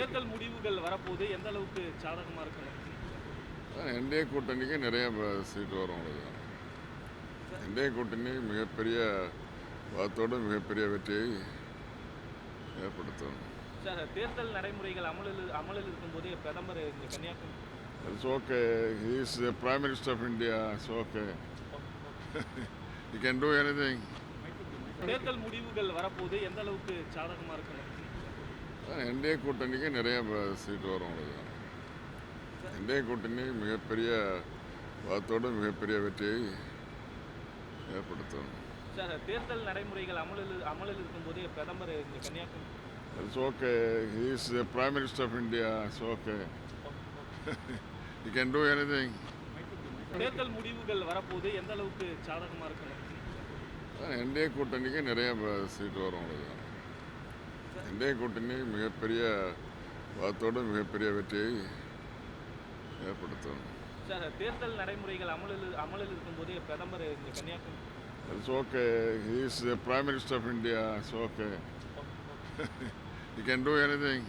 தேர்தல் முடிவுகள் வரப்போது எந்த அளவுக்கு சாதகமாக இருக்கணும்? என்டிஏ கூட்டணிக்கு நிறைய சீட் வரும் அவ்வளோதான். என்டிஏ கூட்டணி மிகப்பெரிய வாத்தோடு மிகப்பெரிய வெற்றியை ஏற்படுத்தும். சார், தேர்தல் நடைமுறைகள் அமலில் இருக்கும்போதே பிரதமர் இங்கே Kanyakumari It's okay. He is the Prime Minister of India. It's okay. He can do anything. தேர்தல் முடிவுகள் வரப்போது எந்த அளவுக்கு சாதகமாக இருக்கணும்? என்டிஏ கூட்டணிக்கு நிறைய சீட் வரும் அவ்வளோதான். என்டிஏ கூட்டணி மிகப்பெரிய வாத்தோடு மிகப்பெரிய வெற்றியை ஏற்படுத்தும். சார், தேர்தல் நடைமுறைகள் அமலில் இருக்கும்போதே பிரதமர் இங்கே Kanyakumari It's okay. He is the Prime Minister of India. It's okay. He can do anything. தேர்தல் முடிவுகள் வரப்போது எந்த அளவுக்கு சாதகமாக இருக்கணும்? என்டிஏ கூட்டணிக்கு நிறைய சீட் வரும் அவ்வளோதான். என்டிஏ கூட்டணி மிகப்பெரிய வாத்தோடு மிகப்பெரிய வெற்றியை ஏற்படுத்தும். சார், தேர்தல் நடைமுறைகள் அமலில் இருக்கும்போதே பிரதமர் இங்கே Kanyakumari It's okay. He is the Prime Minister of India. It's okay. He can do anything.